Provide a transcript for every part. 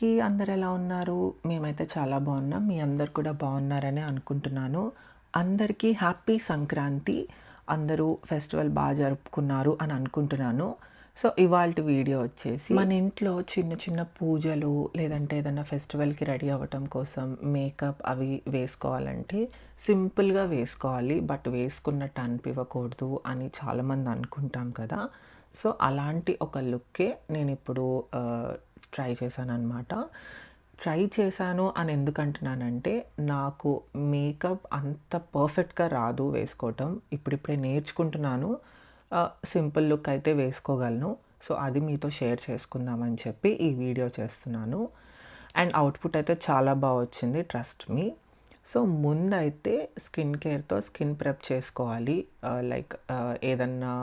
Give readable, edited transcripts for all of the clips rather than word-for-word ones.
అందరికీ అందరెలా ఉన్నారు? మేమైతే చాలా బాగున్నాం. మీ అందరు కూడా బాగున్నారనే అనుకుంటున్నాను. అందరికీ హ్యాపీ సంక్రాంతి. అందరూ ఫెస్టివల్ జరుపుకున్నారు అని అనుకుంటున్నాను. సో, ఇవాల్టి వీడియో వచ్చేసి మన ఇంట్లో చిన్న చిన్న పూజలు లేదంటే ఏదైనా ఫెస్టివల్‌కి రెడీ అవ్వటం కోసం మేకప్ అవి వేసుకోవాలంటే సింపుల్‌గా వేసుకోవాలి. బట్ వేసుకున్నట్టు అనిపివ్వకూడదు అని చాలామంది అనుకుంటాం కదా! సో, అలాంటి ఒక లుక్కే నేనిప్పుడు ట్రై చేశాననమాట. ట్రై చేశాను అని ఎందుకంటున్నానంటే, నాకు మేకప్ అంత పర్ఫెక్ట్‌గా రాదు వేసుకోవటం. ఇప్పుడిప్పుడే నేర్చుకుంటున్నాను. సింపుల్ లుక్ అయితే వేసుకోగలను. సో, అది మీతో షేర్ చేసుకుందామని చెప్పి ఈ వీడియో చేస్తున్నాను. అండ్ అవుట్‌పుట్ అయితే చాలా వచ్చింది. Trust me. సో, ముందైతే స్కిన్ కేర్‌తో స్కిన్ ప్రెప్ చేసుకోవాలి. ఏదన్నా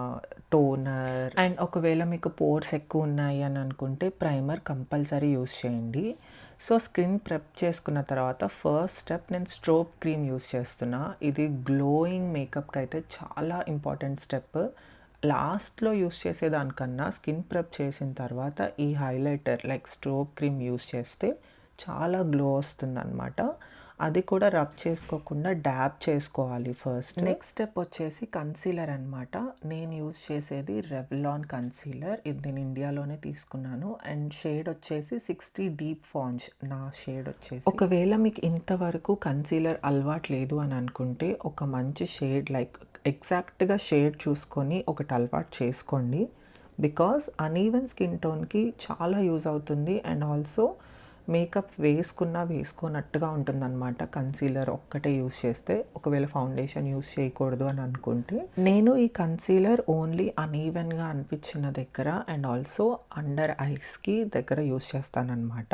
టోనర్ అండ్ ఒకవేళ మీకు పోర్స్ ఎక్కువ ఉన్నాయి అని అనుకుంటే ప్రైమర్ కంపల్సరీ యూజ్ చేయండి. సో, స్కిన్ ప్రెప్ చేసుకున్న తర్వాత ఫస్ట్ స్టెప్ నేను స్ట్రోబ్ క్రీమ్ యూజ్ చేస్తున్నా. ఇది గ్లోయింగ్ మేకప్‌కి అయితే చాలా ఇంపార్టెంట్ స్టెప్. లాస్ట్‌లో యూజ్ చేసేదానికన్నా స్కిన్ ప్రెప్ చేసిన తర్వాత ఈ హైలైటర్ స్ట్రోబ్ క్రీమ్ యూజ్ చేస్తే చాలా గ్లో వస్తుందనమాట. అది కూడా రబ్ చేసుకోకుండా డాబ్ చేసుకోవాలి ఫస్ట్. నెక్స్ట్ స్టెప్ వచ్చేసి కన్సీలర్ అనమాట. నేను యూజ్ చేసేది రెవ్లాన్ కన్సీలర్. ఇది నేను ఇండియాలోనే తీసుకున్నాను. అండ్ షేడ్ వచ్చేసి 60 డీప్ ఫాంజ్ నా షేడ్ వచ్చేసి. ఒకవేళ మీకు ఇంతవరకు కన్సీలర్ అలవాటు లేదు అని అనుకుంటే ఒక మంచి షేడ్ ఎగ్జాక్ట్గా షేడ్ చూసుకొని ఒకటి అలవాటు చేసుకోండి. బికాస్ అనీవెన్ స్కిన్ టోన్కి చాలా యూజ్ అవుతుంది. అండ్ ఆల్సో మేకప్ వేసుకోనట్టుగా ఉంటుందన్నమాట కన్సీలర్ ఒక్కటే యూజ్ చేస్తే. ఒకవేళ ఫౌండేషన్ యూజ్ చేయకూడదు అని అనుకుంటే, నేను ఈ కన్సీలర్ ఓన్లీ అనీవెన్గా అనిపించిన దగ్గర అండ్ ఆల్సో అండర్ ఐస్కి దగ్గర యూజ్ చేస్తానన్నమాట.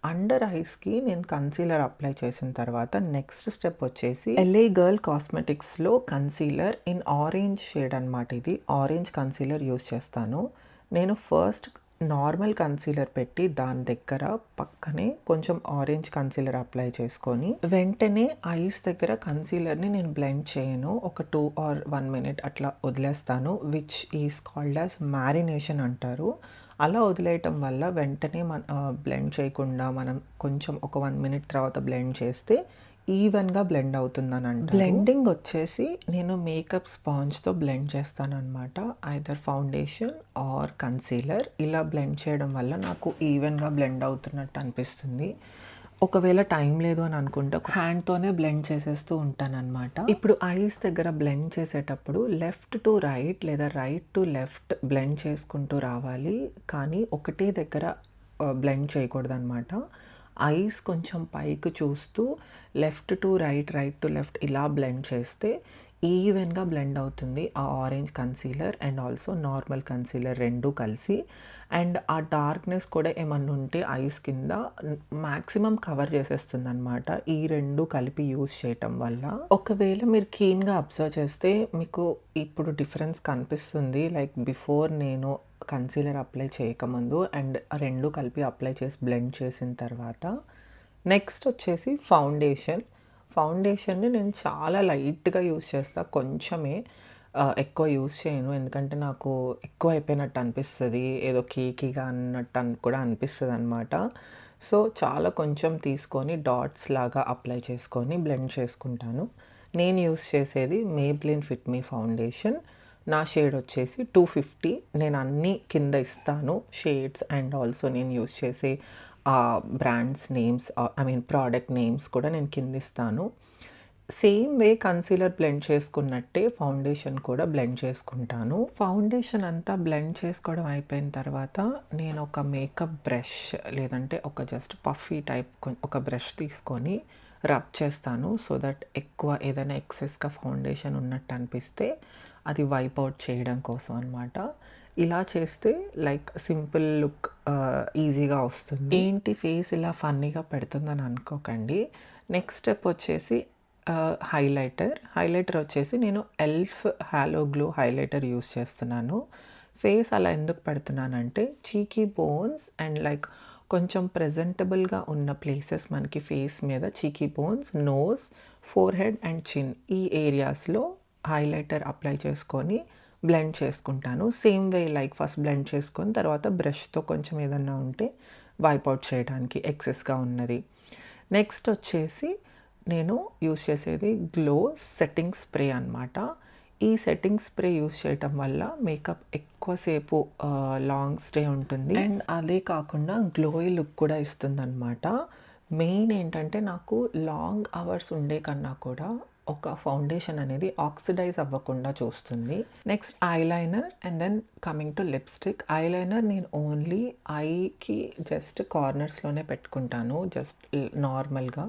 అండర్ ఐస్కి నేను కన్సీలర్ అప్లై చేసిన తర్వాత నెక్స్ట్ స్టెప్ వచ్చేసి LA గర్ల్ కాస్మెటిక్స్లో కన్సీలర్ ఇన్ ఆరెంజ్ షేడ్ అనమాట. ఇది ఆరెంజ్ కన్సీలర్ యూజ్ చేస్తాను. నేను ఫస్ట్ నార్మల్ కన్సీలర్ పెట్టి దాని దగ్గర పక్కనే కొంచెం ఆరెంజ్ కన్సీలర్ అప్లై చేసుకొని వెంటనే ఐస్ దగ్గర కన్సీలర్ని నేను బ్లెండ్ చేయను. ఒక 2 or 1 minute అట్లా వదిలేస్తాను. Which is called as marination అంటారు. అలా వదిలేయటం వల్ల వెంటనే బ్లెండ్ చేయకుండా మనం కొంచెం ఒక 1 minute తర్వాత బ్లెండ్ చేస్తే ఈవెన్గా బ్లెండ్ అవుతుందని అంటారు. బ్లెండింగ్ వచ్చేసి నేను మేకప్ స్పాంజ్తో బ్లెండ్ చేస్తానన్నమాట. Either foundation or concealer. ఇలా బ్లెండ్ చేయడం వల్ల నాకు ఈవెన్గా బ్లెండ్ అవుతున్నట్టు అనిపిస్తుంది. ఒకవేళ టైం లేదు అని అనుకుంటే హ్యాండ్తోనే బ్లెండ్ చేసేస్తూ ఉంటానన్నమాట. ఇప్పుడు ఐస్ దగ్గర బ్లెండ్ చేసేటప్పుడు లెఫ్ట్ టు రైట్ లేదా రైట్ టు లెఫ్ట్ బ్లెండ్ చేసుకుంటూ రావాలి. కానీ ఒకటే దగ్గర బ్లెండ్ చేయకూడదు అనమాట. ఐస్ కొంచెం పైకి చూస్తూ left to right, right to left ఇలా బ్లెండ్ చేస్తే ఈవెన్గా బ్లెండ్ అవుతుంది ఆ orange concealer and also normal concealer రెండు కలిసి. అండ్ ఆ డార్క్నెస్ కూడా ఏమన్నా ఉంటే ఐస్ కింద మ్యాక్సిమం కవర్ చేసేస్తుంది అనమాట ఈ రెండు కలిపి యూజ్ చేయటం వల్ల. ఒకవేళ మీరు కీన్గా అబ్జర్వ్ చేస్తే మీకు ఇప్పుడు డిఫరెన్స్ కనిపిస్తుంది. బిఫోర్ నేను కన్సీలర్ అప్లై చేయకముందు అండ్ రెండు కలిపి అప్లై చేసి బ్లెండ్ చేసిన తర్వాత. నెక్స్ట్ వచ్చేసి ఫౌండేషన్ని నేను చాలా లైట్గా యూజ్ చేస్తా. కొంచెమే, ఎక్కువ యూజ్ చేయను. ఎందుకంటే నాకు ఎక్కువ అయిపోయినట్టు అనిపిస్తుంది. ఏదో కేకీగా అన్నట్టు కూడా అనిపిస్తుంది అనమాట. సో, చాలా కొంచెం తీసుకొని డాట్స్ లాగా అప్లై చేసుకొని బ్లెండ్ చేసుకుంటాను. నేను యూజ్ చేసేది మేబ్లిన్ ఫిట్ మీ ఫౌండేషన్. నా షేడ్ వచ్చేసి 250. నేను అన్నీ కింద ఇస్తాను షేడ్స్ అండ్ ఆల్సో నేను యూజ్ చేసే బ్రాండ్స్ నేమ్స్, ప్రోడక్ట్ నేమ్స్ కూడా నేను కింద ఇస్తాను. సేమ్ వే కన్సీలర్ బ్లెండ్ చేసుకున్నట్టే ఫౌండేషన్ కూడా బ్లెండ్ చేసుకుంటాను. ఫౌండేషన్ అంతా బ్లెండ్ చేసుకోవడం అయిపోయిన తర్వాత నేను ఒక మేకప్ బ్రష్ లేదంటే ఒక జస్ట్ పఫీ టైప్ ఒక బ్రష్ తీసుకొని రబ్ చేస్తాను. సో దట్ ఎక్కువ ఏదైనా ఎక్సెస్గా ఫౌండేషన్ ఉన్నట్టు అనిపిస్తే అది వైప్ అవుట్ చేయడం కోసం అనమాట. ఇలా చేస్తే సింపుల్ లుక్ ఈజీగా వస్తుంది. ఏంటి ఫేస్ ఇలా ఫన్నీగా పెడుతుందని అనుకోకండి. నెక్స్ట్ స్టెప్ వచ్చేసి హైలైటర్ వచ్చేసి నేను elf hollow glow highlighter use చేస్తున్నాను. ఫేస్ అలా ఎందుకు పెడుతున్నానంటే చీకీ బోన్స్ అండ్ కొంచెం ప్రెజెంటబుల్గా ఉన్న ప్లేసెస్ మనకి ఫేస్ మీద cheeky bones, nose, forehead and chin ఈ ఏరియాస్లో హైలైటర్ అప్లై చేసుకొని బ్లెండ్ చేసుకుంటాను. సేమ్ వే ఫస్ట్ బ్లెండ్ చేసుకొని తర్వాత బ్రష్తో కొంచెం ఏదన్నా ఉంటే వైప్ అవుట్ చేయడానికి ఎక్సెస్గా ఉన్నది. నెక్స్ట్ వచ్చేసి నేను యూస్ చేసేది గ్లో సెట్టింగ్ స్ప్రే అనమాట. ఈ సెట్టింగ్ స్ప్రే యూస్ చేయటం వల్ల మేకప్ ఎక్కువసేపు లాంగ్ స్టే ఉంటుంది అండ్ అదే కాకుండా గ్లోయి లుక్ కూడా ఇస్తుందన్నమాట. మెయిన్ ఏంటంటే నాకు లాంగ్ అవర్స్ ఉండే కన్నా కూడా ఒక ఫౌండేషన్ అనేది ఆక్సిడైజ్ అవ్వకుండా చూస్తుంది. Next eyeliner and then coming to lipstick. Eyeliner నేను ఓన్లీ ఐకి జస్ట్ కార్నర్స్లోనే పెట్టుకుంటాను, జస్ట్ నార్మల్గా.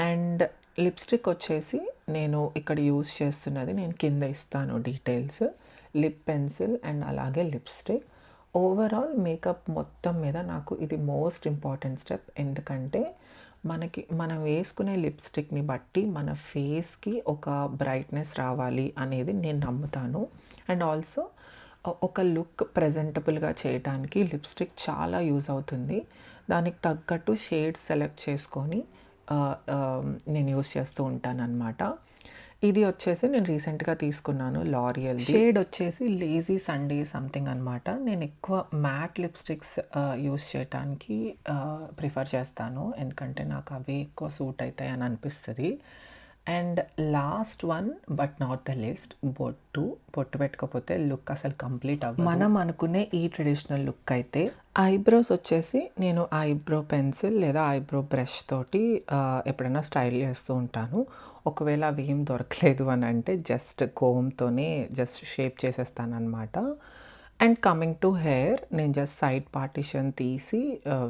అండ్ లిప్స్టిక్ వచ్చేసి నేను ఇక్కడ యూస్ చేస్తున్నది, నేను కింద ఇస్తాను డీటెయిల్స్, లిప్ పెన్సిల్ అండ్ అలాగే లిప్స్టిక్. ఓవరాల్ మేకప్ మొత్తం మీద నాకు ఇది మోస్ట్ ఇంపార్టెంట్ స్టెప్. ఎందుకంటే మనం వేసుకునే లిప్స్టిక్ని బట్టి మన ఫేస్కి ఒక బ్రైట్నెస్ రావాలి అనేది నేను నమ్ముతాను. అండ్ ఆల్సో ఒక లుక్ ప్రజెంటబుల్గా చేయడానికి లిప్స్టిక్ చాలా యూజ్ అవుతుంది. దానికి తగ్గట్టు షేడ్స్ సెలెక్ట్ చేసుకొని నేను యూస్ చేస్తూ ఉంటానన్నమాట. ఇది వచ్చేసి నేను రీసెంట్గా తీసుకున్నాను లారియల్. షేడ్ వచ్చేసి లేజీ సండే సంథింగ్ అనమాట. నేను ఎక్కువ మ్యాట్ లిప్స్టిక్స్ యూస్ చేయడానికి ప్రిఫర్ చేస్తాను, ఎందుకంటే నాకు అవి ఎక్కువ సూట్ అవుతాయి అని అనిపిస్తుంది. And last one but not the list, పొట్టు పెట్టుకోకపోతే లుక్ అసలు కంప్లీట్ అవ్వదు. మనం అనుకునే ఈ ట్రెడిషనల్ లుక్ అయితే ఐబ్రోస్ వచ్చేసి నేను ఐబ్రో పెన్సిల్ లేదా ఐబ్రో బ్రష్ తోటి ఎప్పుడైనా స్టైల్ చేస్తూ ఉంటాను. ఒకవేళ అవి ఏం దొరకలేదు అని అంటే జస్ట్ కోమ్తోనే జస్ట్ షేప్ చేసేస్తాను అనమాట. అండ్ కమింగ్ టు హెయిర్, నేను జస్ట్ సైడ్ పార్టిషన్ తీసి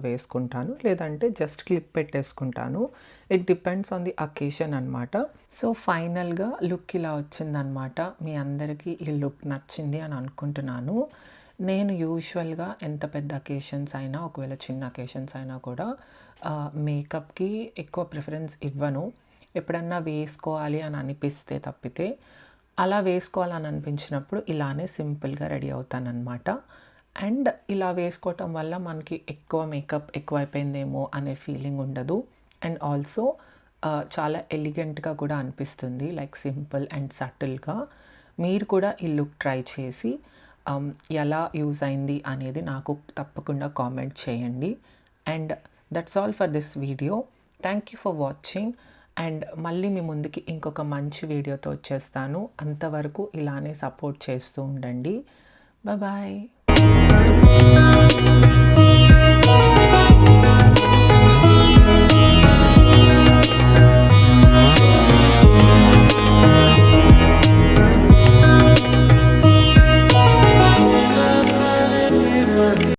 వేసుకుంటాను, లేదంటే జస్ట్ క్లిప్ పెట్టేసుకుంటాను. It depends on the occasion అనమాట. సో ఫైనల్గా లుక్ ఇలా వచ్చిందనమాట. మీ అందరికీ ఈ లుక్ నచ్చింది అని అనుకుంటున్నాను. నేను యూజువల్గా ఎంత పెద్ద అకేషన్స్ అయినా, ఒకవేళ చిన్న అకేషన్స్ అయినా కూడా మేకప్కి ఎక్కువ ప్రిఫరెన్స్ ఇవ్వను. ఎప్పుడన్నా వేసుకోవాలి అని అనిపిస్తే తప్పితే, అలా వేసుకోవాలని అనిపించినప్పుడు ఇలానే సింపుల్గా రెడీ అవుతానన్నమాట. అండ్ ఇలా వేసుకోవటం వల్ల మనకి ఎక్కువ మేకప్ ఎక్కువైపోయిందేమో అనే ఫీలింగ్ ఉండదు. అండ్ ఆల్సో చాలా ఎలిగెంట్గా కూడా అనిపిస్తుంది, లైక్ సింపుల్ అండ్ సటిల్గా. మీరు కూడా ఈ లుక్ ట్రై చేసి ఎలా యూజ్ అయింది అనేది నాకు తప్పకుండా కామెంట్ చేయండి. And that's all for this video. Thank you for watching. And మళ్ళీ మీ ముందుకి ఇంకొక మంచి వీడియోతో వచ్చేస్తాను. అంతవరకు ఇలానే సపోర్ట్ చేస్తూ ఉండండి. బాయ్.